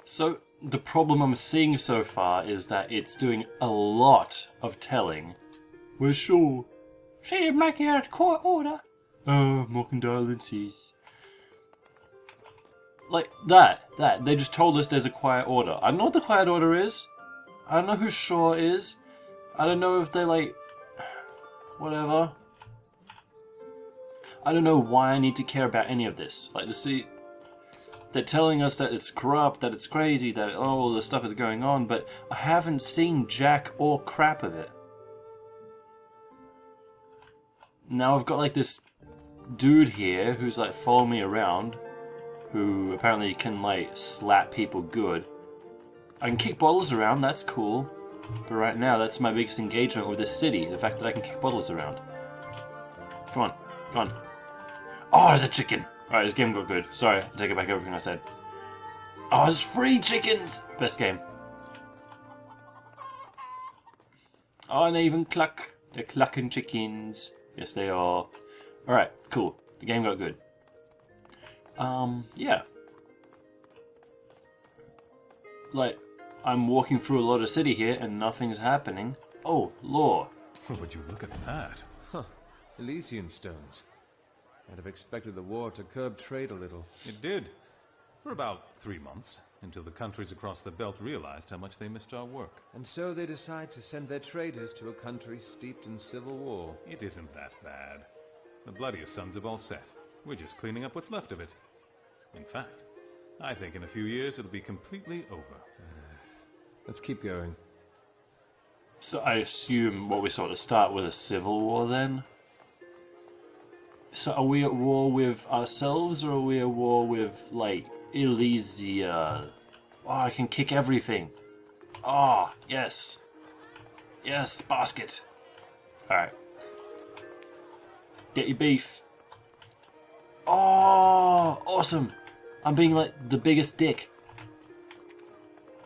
So, the problem I'm seeing so far is that it's doing a lot of telling. We're sure. She didn't make it out of court order. Oh, more condolences. Like, that. They just told us there's a quiet order. I don't know what the quiet order is. I don't know who Shaw is. I don't know if they, like... Whatever. I don't know why I need to care about any of this. Like, to see... They're telling us that it's corrupt, that it's crazy, that all this stuff is going on, but I haven't seen jack or crap of it. Now I've got like this dude here who's like following me around, who apparently can like slap people good. I can kick bottles around, that's cool. But right now that's my biggest engagement with this city, the fact that I can kick bottles around. Come on, come on. Oh, there's a chicken! Alright, this game got good. Sorry, I take it back everything I said. Oh, there's free chickens! Best game. Oh, and they even cluck. They're clucking chickens. Yes, they are. Alright, cool. The game got good. Yeah. Like, I'm walking through a lot of city here and nothing's happening. Oh, law. Would you look at that? Huh. Elysian stones. I'd have expected the war to curb trade a little. It did. For about 3 months, until the countries across the belt realized how much they missed our work. And so they decide to send their traders to a country steeped in civil war. It isn't that bad. The bloodiest sons have all set. We're just cleaning up what's left of it. In fact, I think in a few years it'll be completely over. Let's keep going. So I assume what we saw at the start was a civil war then? So are we at war with ourselves, or are we at war with, like, Elysia? Oh, I can kick everything. Oh, yes. Yes, basket. Alright. Get your beef. Oh, awesome. I'm being, like, the biggest dick.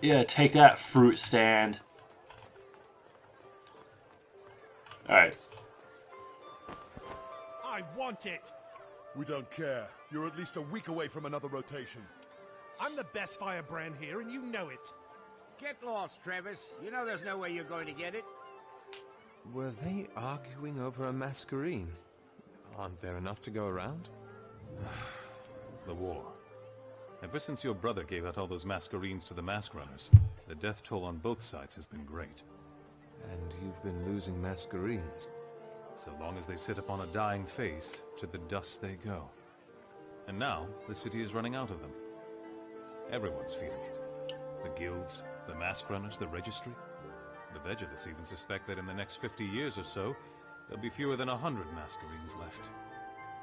Yeah, take that, fruit stand. Alright. I want it! We don't care. You're at least a week away from another rotation. I'm the best firebrand here, and you know it. Get lost, Travis. You know there's no way you're going to get it. Were they arguing over a masquerade? Aren't there enough to go around? The war. Ever since your brother gave out all those masquerades to the mask runners, the death toll on both sides has been great. And you've been losing masquerades. So long as they sit upon a dying face, to the dust they go. And now, the city is running out of them. Everyone's feeling it. The guilds, the mask runners, the registry. The Vegelus even suspect that in the next 50 years or so, there'll be fewer than 100 masquerades left.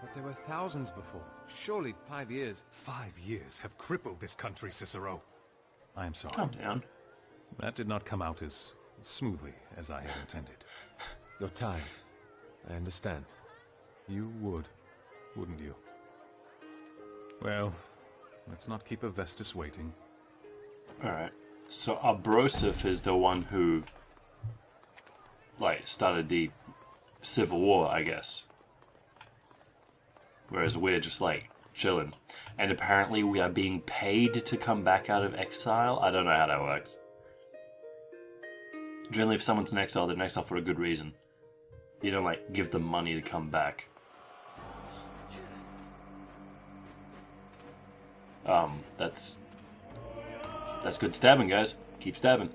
But there were thousands before. Surely 5 years. 5 years have crippled this country, Cicero. I am sorry. Calm down. That did not come out as smoothly as I had intended. You're tired. I understand. You would, wouldn't you? Well, let's not keep a Vestus waiting. Alright. So Abrosif is the one who, like, started the civil war, I guess. Whereas we're just, like, chilling. And apparently we are being paid to come back out of exile. I don't know how that works. Generally, if someone's in exile, they're in exile for a good reason. You don't, like, give them money to come back. That's good stabbing, guys. Keep stabbing.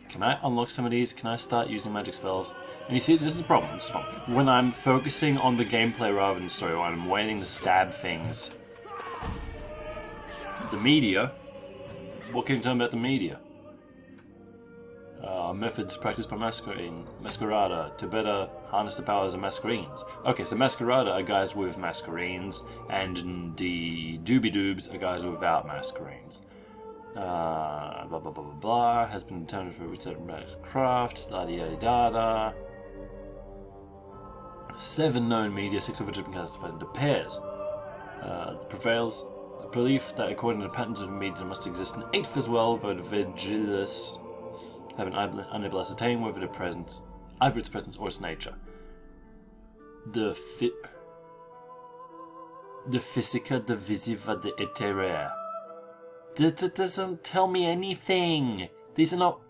Can I unlock some of these? Can I start using magic spells? And you see, this is the problem. This is the problem. When I'm focusing on the gameplay rather than the story, when I'm waiting to stab things, the media. What can you tell me about the media? Methods practiced by Masquerada to better harness the powers of masquerades. Okay, so Masquerada are guys with masquerades, and the Doobie-Doobs are guys without masquerades. Blah blah blah blah blah. Has been determined for reset craft. La di da da da. 7 known media, 6 of which have been classified into pairs. Prevails a belief that according to the patterns of media there must exist an 8th as well, though the Vigilis have been unable to ascertain whether either its presence or its nature. The Physica Divisiva de Eterea. This doesn't tell me anything. These are not...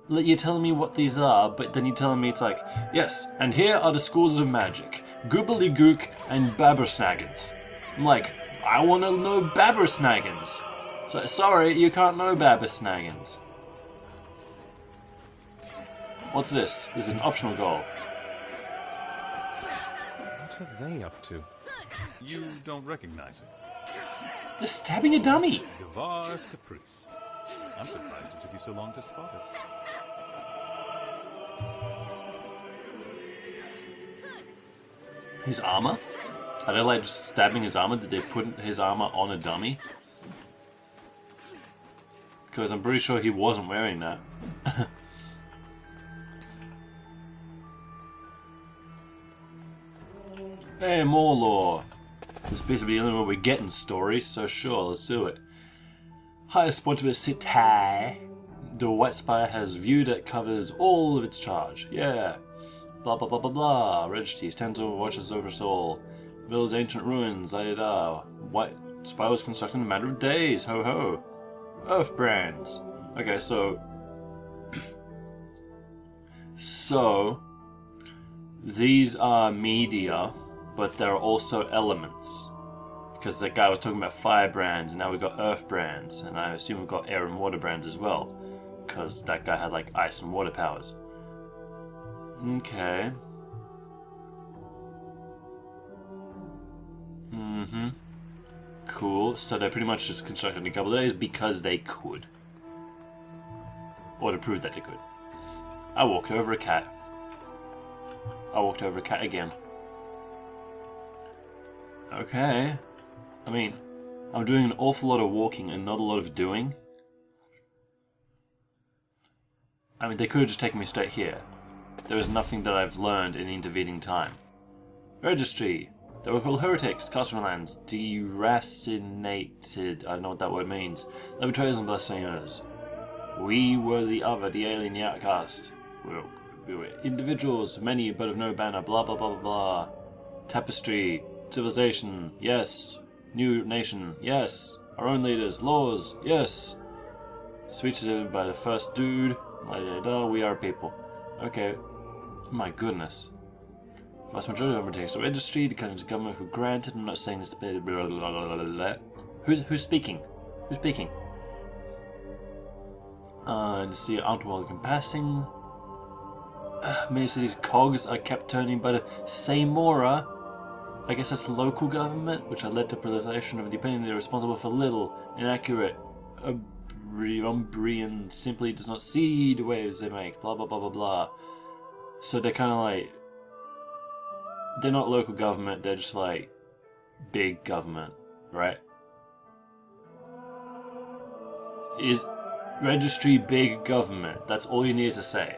Like, you're telling me what these are, but then you're telling me it's like, yes, and here are the schools of magic. Goobly-gook and Babbersnaggins. I'm like, I want to know Babbersnaggins. So, sorry, you can't know Babbersnaggins. What's this? This is an optional goal. What are they up to? You don't recognize it. They're stabbing a dummy. Gavar's caprice. I'm surprised it took you so long to spot it. His armor? Are they like just stabbing his armor? Did they put his armor on a dummy? Because I'm pretty sure he wasn't wearing that. Hey, more lore. This is basically the only way we're getting stories, so sure, let's do it. Highest point of a city. The White Spire has view that covers all of its charge. Yeah. Blah blah blah blah blah. Registry stands over, watches over us all. Builds ancient ruins. Da da da. White Spire was constructed in a matter of days. Ho ho. Earth brands. Okay, so. So. These are media, but they're also elements. Because that guy was talking about fire brands, and now we've got earth brands, and I assume we've got air and water brands as well. Because that guy had like ice and water powers. Okay. Cool. So they pretty much just constructed in a couple of days because they could. Or to prove that they could. I walked over a cat. I walked over a cat again. Okay. I mean, I'm doing an awful lot of walking and not a lot of doing. I mean, they could have just taken me straight here. There is nothing that I've learned in the intervening time. Registry. They were called heretics, customer lands, deracinated. I don't know what that word means. They betrayers and blasphemers. We were the other, the alien, the outcast. We were individuals, many but of no banner, blah blah blah blah blah. Tapestry. Civilization, yes. New nation, yes. Our own leaders, laws, yes. Speeches by the first dude. We are people. Okay. My goodness. Vast majority of them takes the registry, the country's government for granted. I'm not saying this. Blah, blah, blah, blah, blah. Who's speaking? Who's speaking? To see aren't welcome passing. Many cities' cogs are kept turning by the Seymour. I guess that's the local government, which had led to proliferation of independent responsible for little, inaccurate, Umbrian simply does not see the waves they make, blah blah blah blah blah. So they're kind of like, they're not local government, they're just like big government, right? Is registry big government? That's all you need to say.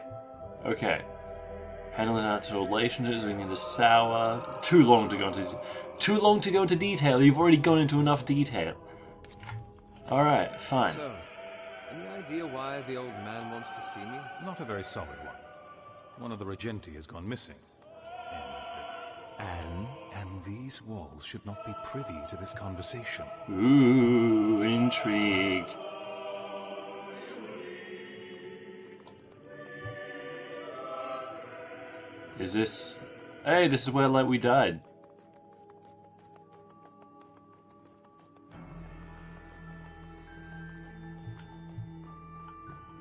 Okay. Handling natural relationships, we need to sour. Too long to go into detail. You've already gone into enough detail. Alright, fine. So, any idea why the old man wants to see me? Not a very solid one. One of the Regenti has gone missing. And these walls should not be privy to this conversation. Ooh, intrigue. Is this... Hey, this is where, like, we died.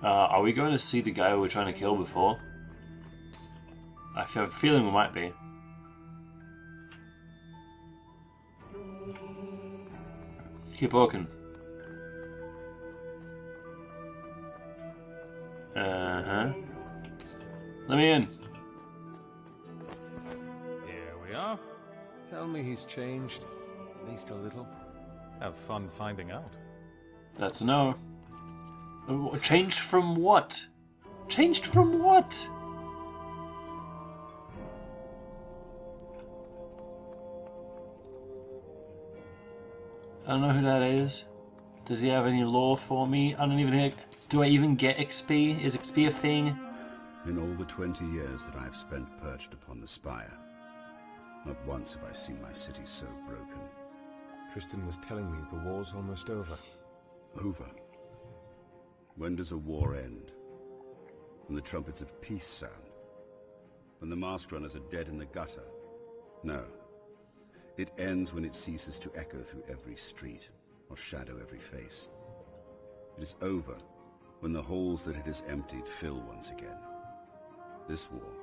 Are we going to see the guy we were trying to kill before? I have a feeling we might be. Keep walking. Uh-huh. Let me in. Tell me he's changed, at least a little. Have fun finding out. That's a no. Changed from what? Changed from what? I don't know who that is. Does he have any lore for me? I don't even... Do I even get XP? Is XP a thing? In all the 20 years that I've spent perched upon the spire, not once have I seen my city so broken. Tristan was telling me the war's almost over. Over. When does a war end? When the trumpets of peace sound? When the mask runners are dead in the gutter? No. It ends when it ceases to echo through every street, or shadow every face. It is over when the halls that it has emptied fill once again. This war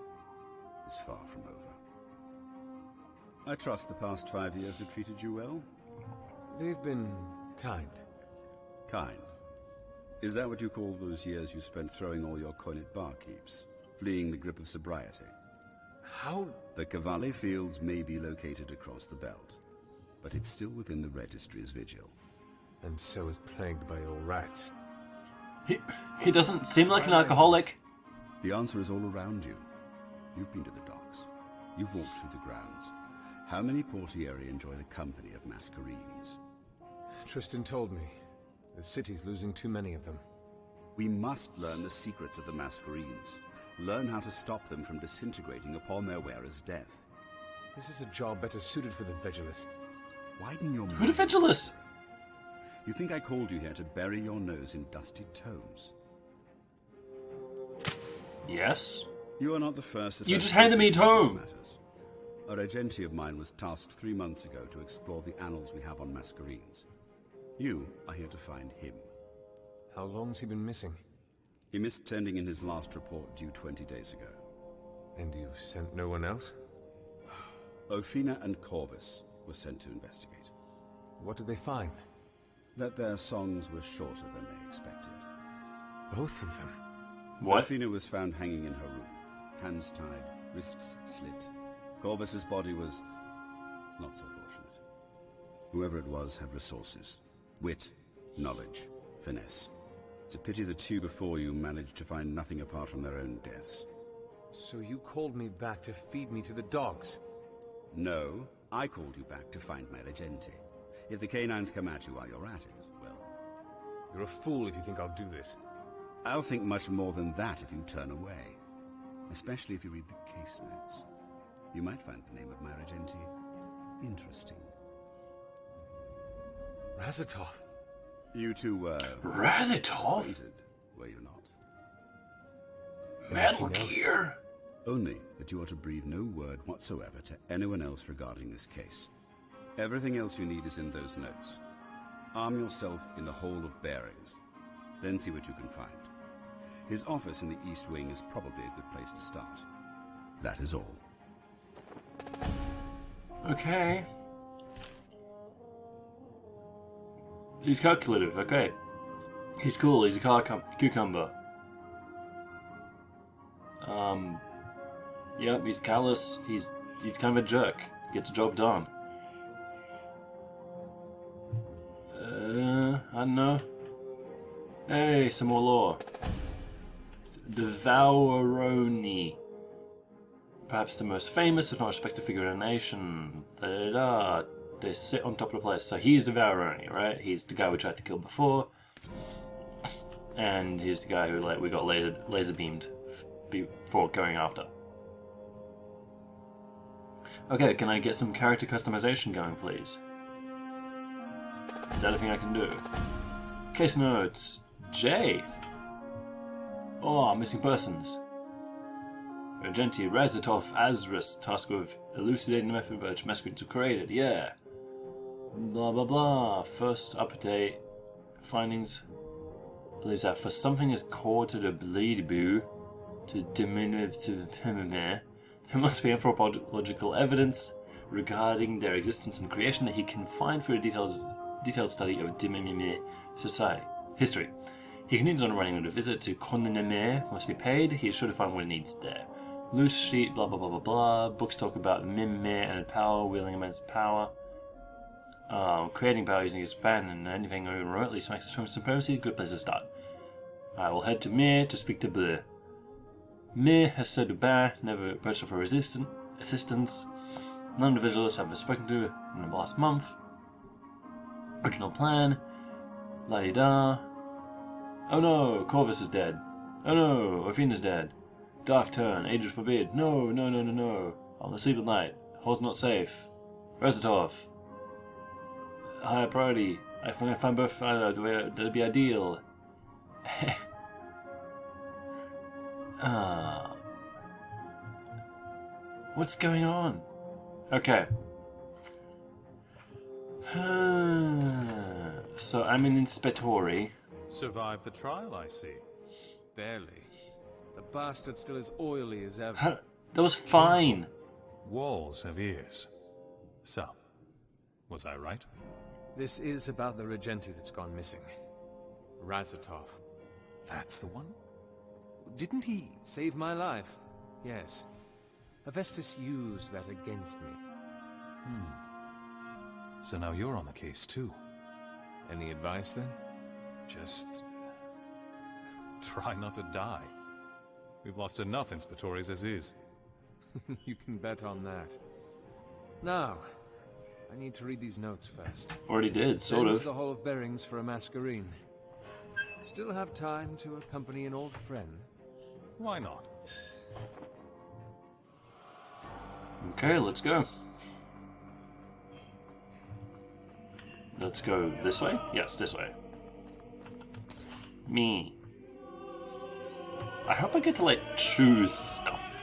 is far from over. I trust the past 5 years have treated you well? They've been kind. Kind. Is that what you call those years you spent throwing all your coin at barkeeps, fleeing the grip of sobriety? How? The Cavalli Fields may be located across the belt, but it's still within the registry's vigil. And so is plagued by your rats. He doesn't seem like an alcoholic. The answer is all around you. You've been to the docks. You've walked through the grounds. How many portieri enjoy the company of Masquerades? Tristan told me. The city's losing too many of them. We must learn the secrets of the Masquerades. Learn how to stop them from disintegrating upon their wearer's death. This is a job better suited for the Vigilist. Widen your mind. Who the Vigilus? You think I called you here to bury your nose in dusty tomes? Yes. You are not the first that You I've just handed me a spoken to tome. these matters. A regenti of mine was tasked 3 months ago to explore the annals we have on Masquerades. You are here to find him. How long's he been missing? He missed sending in his last report due 20 days ago. And you've sent no one else? Ophina and Corvus were sent to investigate. What did they find? That their songs were shorter than they expected. Both of them? What? Ophina was found hanging in her room, hands tied, wrists slit. Corvus's body was not so fortunate. Whoever it was had resources. Wit, knowledge, finesse. It's a pity the two before you managed to find nothing apart from their own deaths. So you called me back to feed me to the dogs? No, I called you back to find my regenti. If the canines come at you while you're at it, well, You're a fool if you think I'll do this. I'll think much more than that if you turn away. Especially if you read the case notes. You might find the name of my regenti interesting. Razatov? You two were Razatov? acquainted, were you not? Metal Anything else? Gear? Only that you are to breathe no word whatsoever to anyone else regarding this case. Everything else you need is in those notes. Arm yourself in the Hall of Bearings. Then see what you can find. His office in the East Wing is probably a good place to start. That is all. Okay. He's calculative, okay. He's cool, he's a cucumber. Yep, he's callous, he's kind of a jerk. Gets the job done. I don't know. Hey, some more lore. Devouroni. Perhaps the most famous, if not respected figure in a nation. Da-da-da. They sit on top of the place. So he's Devouroni, right? He's the guy we tried to kill before. And he's the guy who we got laser beamed before going after. Okay, can I get some character customization going, please? Is that a thing I can do? Case notes. J. Oh, missing persons. Regenti Razatov Azrus, tasked with elucidating the method by which Masquerades were created. Yeah. Blah blah blah. First update. Findings. Believes that for something as core to the bleed boo to diminish there must be anthropological evidence regarding their existence and creation that he can find through a detailed study of Dimimime society history. He continues on writing that a visit to Koneneme must be paid. He is sure to find what he needs there. Loose sheet, blah blah blah blah blah. Books talk about Mime and power, wielding immense power. Creating power using his pen and anything remotely smacks of supremacy, good place to start. I will head to Mir to speak to Bleu. Mir has said Dubin never approached her for assistance. None of the vigilists have spoken to in the last month. Original plan. La-di-da. Oh no, Corvus is dead. Oh no, Ophina's dead. Dark turn, ages forbid. No, no, no, no, no. On the sleep at night. Hall's not safe. Razatov. Higher priority. I find both that'd be ideal. What's going on? Okay. So I'm an inspettori. Survived the trial, I see. Barely. The bastard's still as oily as ever. That was fine. Walls have ears. So, was I right? This is about the Regenti that's gone missing. Razatov. That's the one? Didn't he... Save my life. Yes. Hephaestus used that against me. So now you're on the case too. Any advice then? Just... try not to die. We've lost enough inspectories as is. You can bet on that. Now, I need to read these notes first. Already did, sort Send of. to the Hall of Bearings for a masquerade. Still have time to accompany an old friend? Why not? Okay, let's go. Let's go this way? Yes, this way. Me. I hope I get to, like, choose stuff.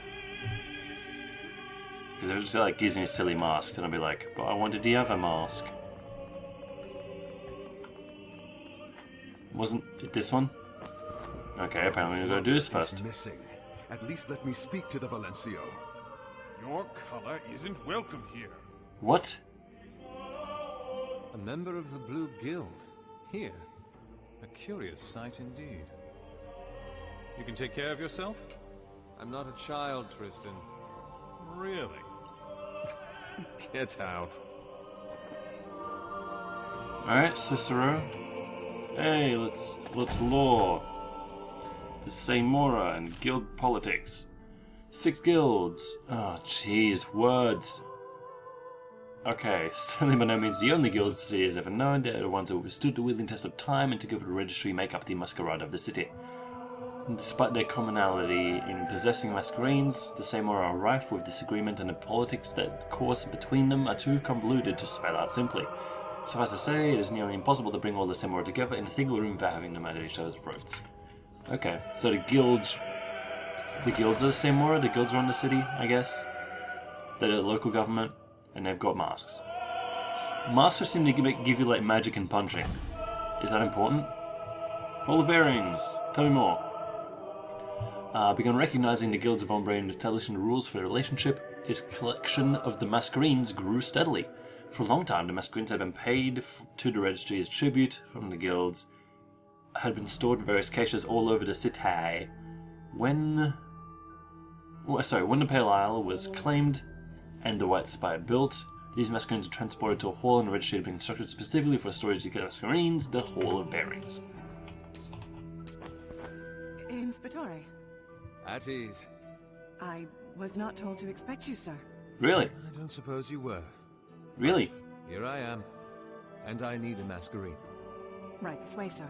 Because if it just, like, gives me a silly mask, then I'll be like, but I wanted the other mask. Wasn't it this one? Okay, apparently we're going to do this first. Missing. At least let me speak to the Valencio. Your color isn't welcome here. What? A member of the Blue Guild. Here. A curious sight indeed. You can take care of yourself? I'm not a child, Tristan. Really? Get out. Alright, Cicero. Hey, let's law. The Samora and guild politics. 6 guilds. Oh, jeez, words. Okay, certainly by no means the only guilds the city has ever known. They're the ones that withstood the wheeling test of time and took over the registry make up the Masquerada of the city. And despite their commonality in possessing masquerades, the Samora are rife with disagreement and the politics that course between them are too convoluted to spell out simply. Suffice to say, it is nearly impossible to bring all the Samora together in a single room without having them at each other's throats. Okay, so the guilds are the Samora, the guilds run the city, I guess. They're the local government, and they've got masks. Masks seem to give you like magic and punching. Is that important? Hall of Bearings, tell me more. Began recognizing the guilds of Ombre and establishing the rules for their relationship, its collection of the masquerades grew steadily. For a long time, the masquerades had been paid to the registry as tribute from the guilds, had been stored in various caches all over the city. When the Pale Isle was claimed and the White Spire built, these masquerades were transported to a hall and the registry had been constructed specifically for storage of masquerades, the Hall of Bearings. Inspetore, At ease. I was not told to expect you, sir. Really? I don't suppose you were. Really? Here I am. And I need a masquerade. Right this way, sir.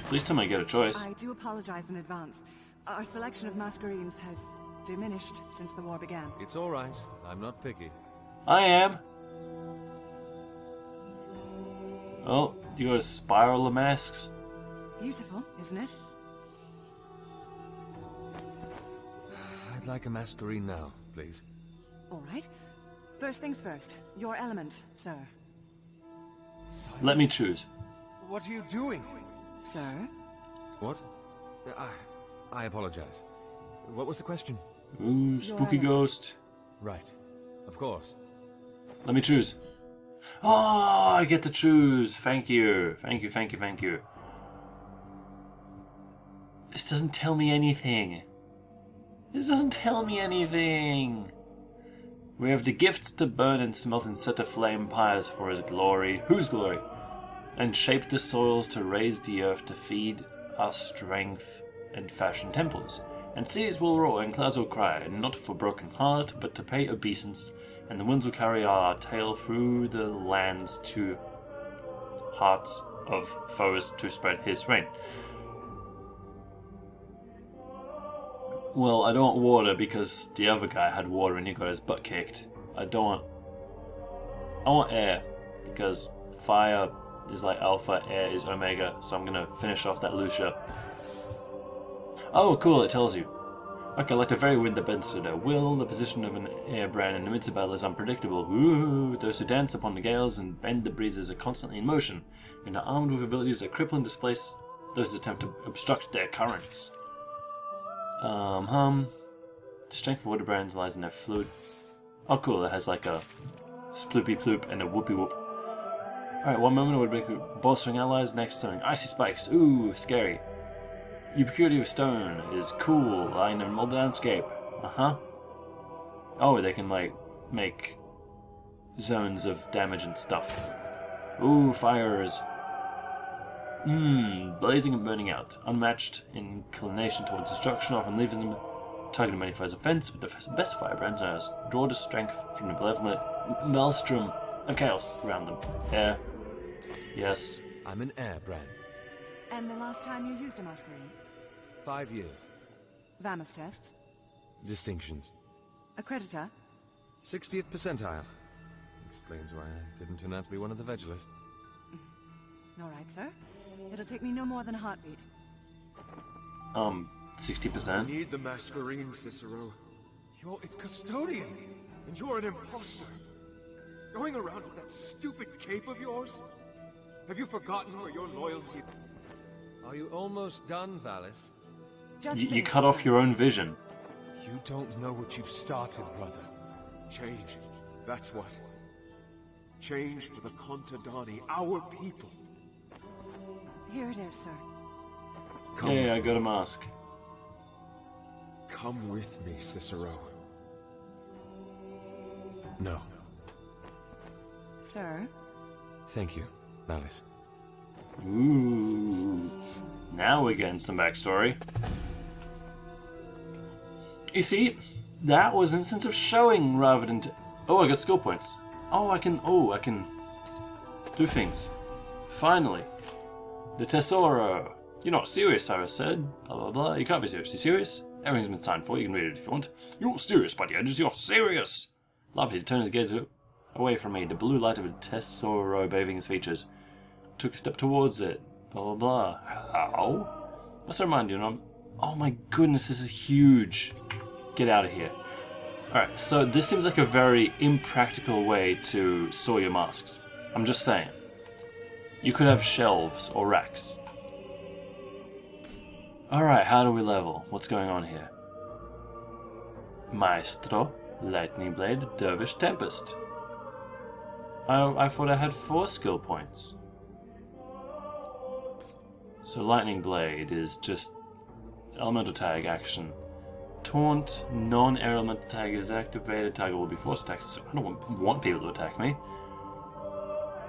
Please tell me I get a choice. I do apologize in advance. Our selection of masquerades has diminished since the war began. It's all right. I'm not picky. I am. Oh, you got a spiral of masks? Beautiful, isn't it? I'd like a masquerade now, please. All right. First things first. Your element, sir. Let me choose. What are you doing? Sir? What? I apologize. What was the question? Ooh, spooky element. ghost. Right. Of course. Let me choose. Oh, I get to choose. Thank you. Thank you, thank you, thank you. This doesn't tell me anything. This doesn't tell me anything. We have the gifts to burn and smelt and set aflame pyres for his glory. Whose glory? And shape the soils to raise the earth to feed our strength and fashion temples. And seas will roar and clouds will cry, and not for broken heart, but to pay obeisance. And the winds will carry our tale through the lands to hearts of foes to spread his reign. Well, I don't want water because the other guy had water and he got his butt kicked. I don't want... I want air, because fire is like alpha, air is omega, so I'm gonna finish off that Lucia. Oh, cool, it tells you. Okay, like the very wind that bends to their will, the position of an air brand in the midst of battle is unpredictable. Ooh, those who dance upon the gales and bend the breezes are constantly in motion, and are armed with abilities that cripple and displace those who attempt to obstruct their currents. The strength of water brands lies in their fluid. Oh, cool, it has like a sploopy ploop and a whoopy whoop. Alright, one moment it would make bolstering allies, next something icy spikes. Ooh, scary. Ubiquity of stone is cool, lying in a molded landscape. Oh, they can like make zones of damage and stuff. Ooh, fires. Blazing and burning out. Unmatched inclination towards destruction, often leaving them targeting magnifies offense, but the best firebrands are draw the strength from the malevolent maelstrom of chaos around them. Air. Yes. I'm an air brand. And the last time you used a masquerade? 5 years. Vamus tests? Distinctions. Accreditor? 60th percentile. Explains why I didn't turn out to be one of the Vegelers. Alright, sir. It'll take me no more than a heartbeat. 60%. Need the Masquerade, Cicero. You're its custodian, and you're an imposter. Going around with that stupid cape of yours? Have you forgotten where your loyalty... Are you almost done, Valis? Just You finish, cut off sir. your own vision. You don't know what you've started, brother. Change. That's what. Change for the Contadani, our people. Here it is, sir. Come Yeah, with I me. got a mask. Come with me, Cicero. No. Sir? Thank you, Valis. Ooh. Now we're getting some backstory. You see, that was an instance of showing rather than... Oh, I got skill points. I can do things. Finally. The Tesoro. You're not serious, Cyrus said. Blah, blah, blah. You can't be seriously serious. Everything's been signed for. You can read it if you want. You're not serious by the edges. You're serious. Lovely. He turned his gaze away from me. The blue light of a Tesoro bathing his features. Took a step towards it. Blah, blah, blah. How? Must remind you, and I'm... Oh my goodness, this is huge. Get out of here. Alright, so this seems like a very impractical way to store your masks. I'm just saying. You could have shelves or racks. Alright, how do we level? What's going on here? Maestro, Lightning Blade, Dervish, Tempest. I thought I had 4 skill points. So Lightning Blade is just elemental tag action. Taunt, non-air elemental tag is activated. Target will be forced attacked. So I don't want people to attack me.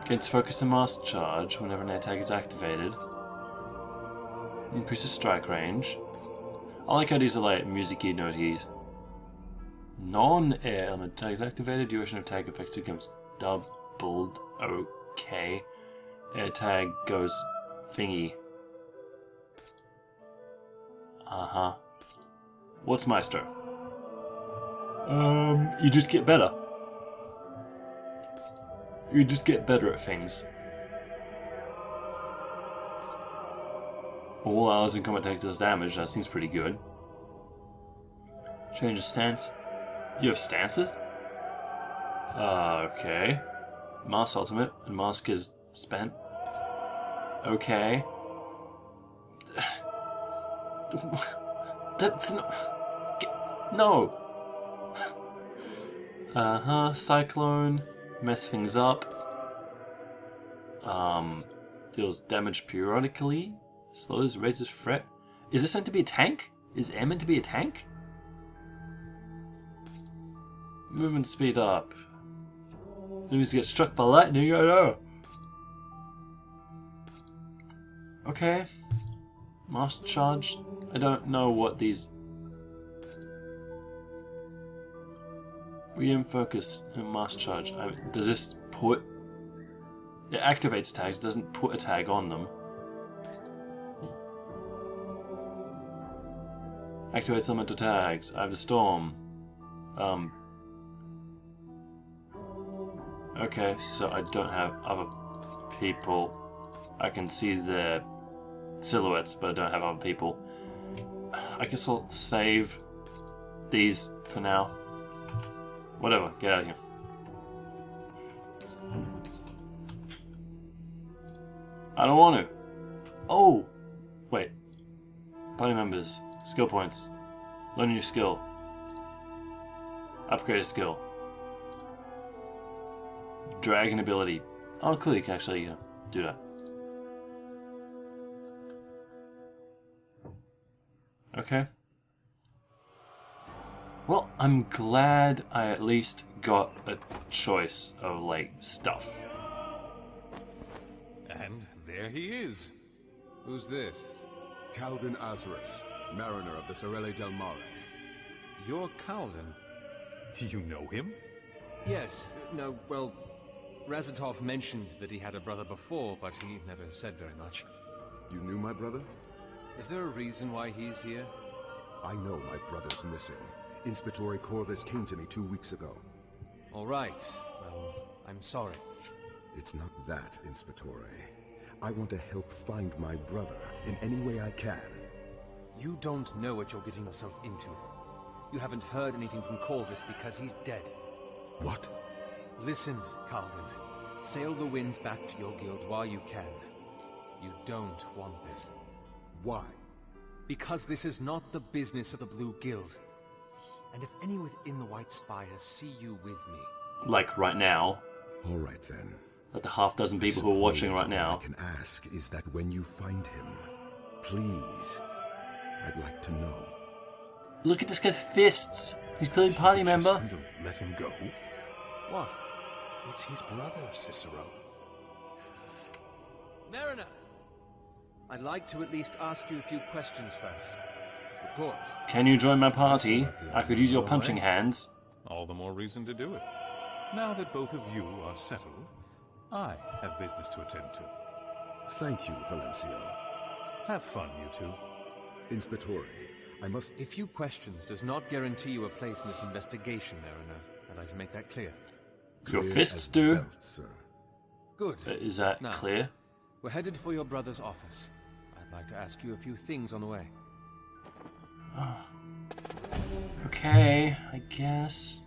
Gains focus and mass charge whenever an air tag is activated. Increases strike range. I like how these are like music-y noties. Non-air elemental tag is activated. Duration of tag effects becomes doubled. Okay. Air tag goes thingy. What's Maestro? You just get better. You just get better at things. All allies in combat take does damage. That seems pretty good. Change of stance. You have stances? Okay. Mask ultimate, and mask is spent. Okay. That's no. Cyclone. Mess things up. Deals damage periodically. Slows, raises threat. Is this meant to be a tank? Is air meant to be a tank? Movement speed up. Enemies get struck by lightning, I know. Okay. Master charge. I don't know what these... Ream focus and master charge. Does this put... It activates tags, doesn't put a tag on them. Activates elemental tags. I have the storm. Okay, so I don't have other people. I can see their silhouettes, but I don't have other people. I guess I'll save these for now. Whatever, get out of here. I don't want to. Oh! Wait. Party members. Skill points. Learn a new skill. Upgrade a skill. Dragon ability. Oh, cool, you can actually do that. Okay. Well, I'm glad I at least got a choice of, like, stuff. And there he is. Who's this? Calden Azarus, mariner of the Sorelle del Mare. You're Calden. You know him? Yes. No, well, Razatov mentioned that he had a brother before, but he never said very much. You knew my brother? Is there a reason why he's here? I know my brother's missing. Inspector Corvus came to me 2 weeks ago. All right. Well, I'm sorry. It's not that, Inspector. I want to help find my brother in any way I can. You don't know what you're getting yourself into. You haven't heard anything from Corvus because he's dead. What? Listen, Calvin. Sail the winds back to your guild while you can. You don't want this. Why? Because this is not the business of the Blue Guild. And if any within the White Spires see you with me... Like, right now. All right, then. Like the half-dozen people who are watching right All now. I can ask is that when you find him, please, I'd like to know. Look at this guy's fists! He's clearly a party member. Just let him go. What? It's his brother, Cicero. Mariner! I'd like to at least ask you a few questions first. Of course. Can you join my party? I could use your punching hands. All the more reason to do it. Now that both of you are settled, I have business to attend to. Thank you, Valencio. Have fun, you two. Inspector, I must... A few questions does not guarantee you a place in this investigation, Mariner. I'd like to make that clear. Your Clear fists as do. belt, sir. Good. Is that Now, clear? We're headed for your brother's office. I'd like to ask you a few things on the way. Okay, I guess.